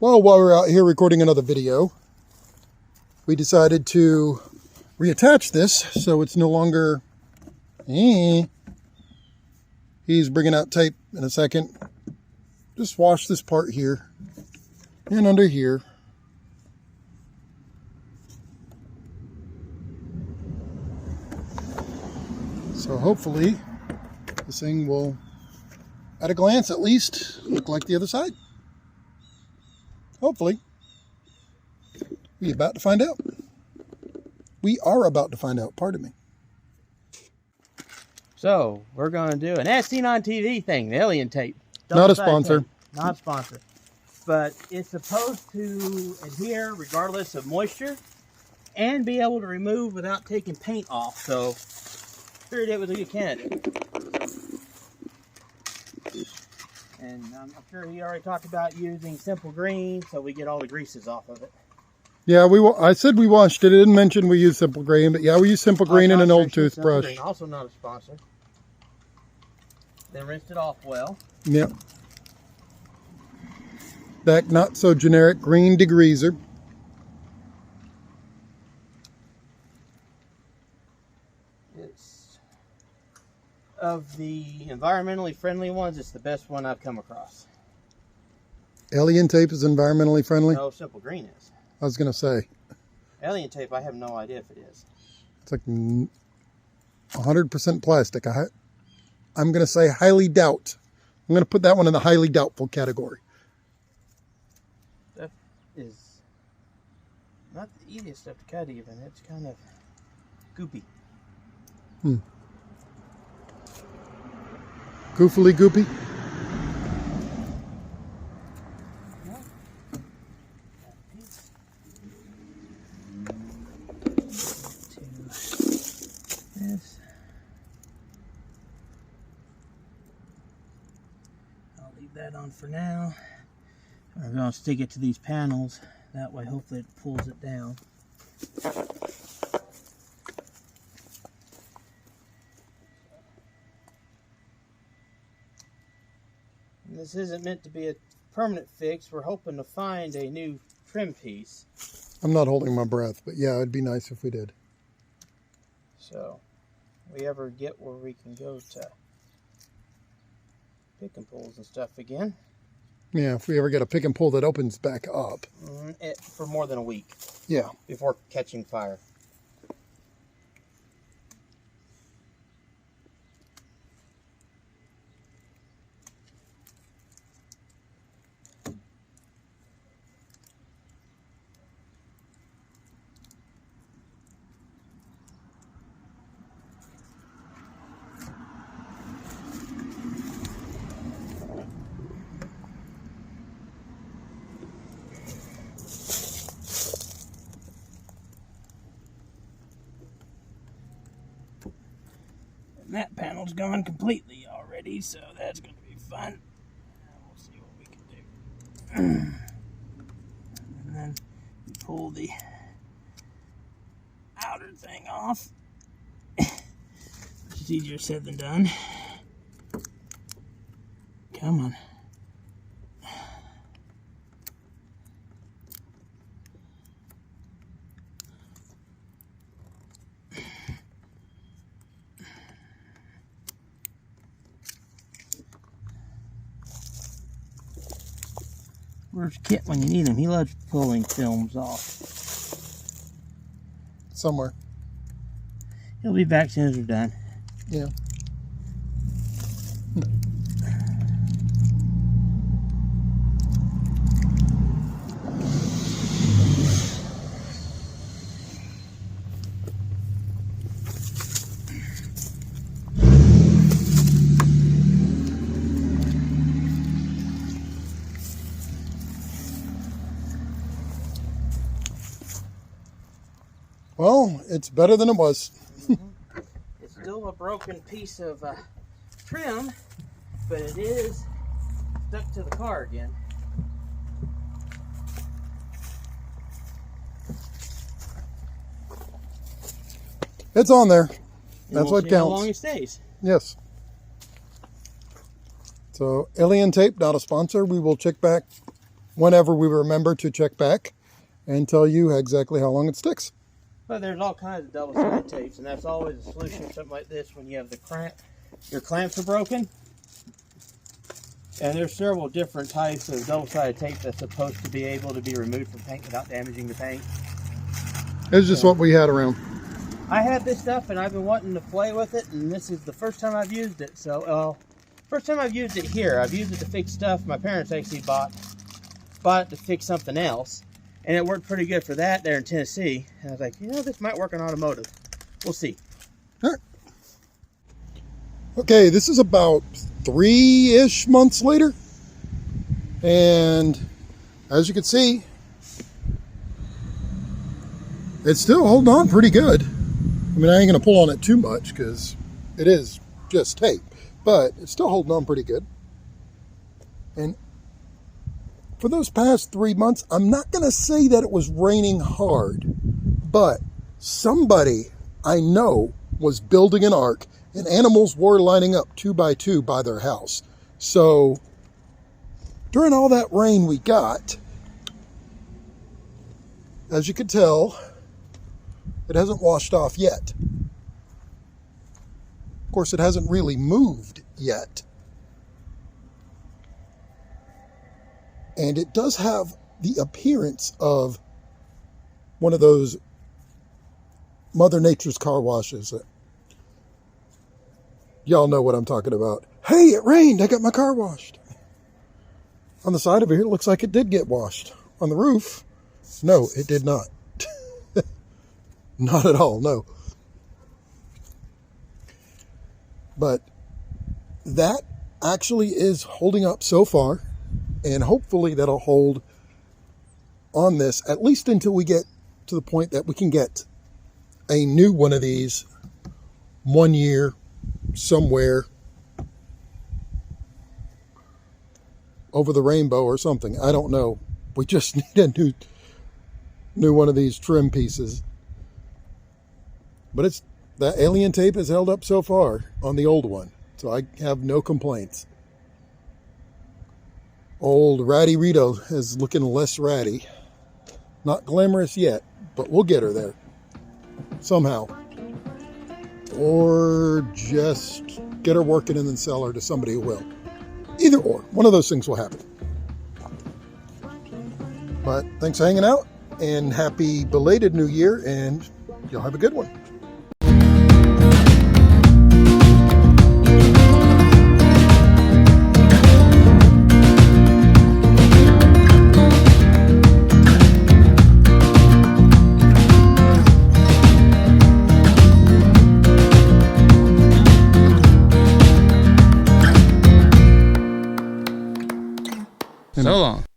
Well, while we're out here recording another video, we decided to reattach this so it's no longer... He's bringing out tape in a second. Just wash this part here and under here. So hopefully this thing will, at a glance at least, look like the other side. Hopefully. We're about to find out. We are about to find out, pardon me. So, we're going to do an As Seen on TV thing, the Alientape. Not a sponsor. Not a sponsor. But it's supposed to adhere regardless of moisture and be able to remove without taking paint off. So, figured it was a good candidate. And I'm sure he already talked about using Simple Green so we get all the greases off of it. Yeah, I said we washed it. I didn't mention we use Simple Green, but yeah, we use Simple Green in an old toothbrush. Also not a sponsor. Then rinsed it off well. Yep. That not so generic green degreaser. It's of the environmentally friendly ones, it's the best one I've come across. Alientape is environmentally friendly? No, Simple Green is. I was going to say. Alientape, I have no idea if it is. It's like 100% plastic. I'm going to say highly doubt. I'm going to put that one in the highly doubtful category. That is not the easiest stuff to cut even. It's kind of goopy. Goofily goopy? I'll leave that on for now. I'm going to stick it to these panels. That way, hopefully, it pulls it down. And this isn't meant to be a permanent fix. We're hoping to find a new trim piece. I'm not holding my breath, but yeah, it'd be nice if we did. So, if we ever get where we can go to pick and pulls and stuff again. Yeah, if we ever get a pick and pull that opens back up. For more than a week. Yeah. Before catching fire. And that panel's gone completely already, so that's going to be fun. We'll see what we can do. And then we pull the outer thing off, which is easier said than done. Come on. Where's Kit when you need him? He loves pulling films off. Somewhere. He'll be back as soon as we're done. Yeah. Well, it's better than it was. It's still a broken piece of trim, but it is stuck to the car again. It's on there. And That's what counts. How long it stays. Yes. So Alientape, not a sponsor. We will check back whenever we remember to check back and tell you exactly how long it sticks. But there's all kinds of double-sided tapes, and that's always a solution for something like this when you have the your clamps are broken. And there's several different types of double-sided tape that's supposed to be able to be removed from paint without damaging the paint. It's just what we had around. I had this stuff, and I've been wanting to play with it, and this is the first time I've used it. So, first time I've used it here. I've used it to fix stuff. My parents actually bought it to fix something else, and it worked pretty good for that there in Tennessee. And I was like, you know, this might work on automotive. We'll see. All right. Okay, this is about 3-ish months later, and as you can see, it's still holding on pretty good. I mean, I ain't gonna pull on it too much because it is just tape, but it's still holding on pretty good. And for those past 3 months, I'm not gonna say that it was raining hard, but somebody I know was building an ark and animals were lining up 2 by 2 by their house. So during all that rain we got, as you can tell, it hasn't washed off yet. Of course, it hasn't really moved yet. And it does have the appearance of one of those Mother Nature's car washes. Y'all know what I'm talking about. Hey, it rained. I got my car washed. On the side of here, it looks like it did get washed. On the roof, no, it did not. Not at all, no. But that actually is holding up so far, and hopefully that'll hold on this at least until we get to the point that we can get a new one of these 1 year somewhere over the rainbow or something. I don't know. We just need a new one of these trim pieces. But it's that Alientape has held up so far on the old one, so I have no complaints. Old Ratty Rito is looking less ratty. Not glamorous yet, but we'll get her there somehow. Or just get her working and then sell her to somebody who will. Either or, one of those things will happen. But thanks for hanging out, and happy belated New Year, and y'all have a good one. So long.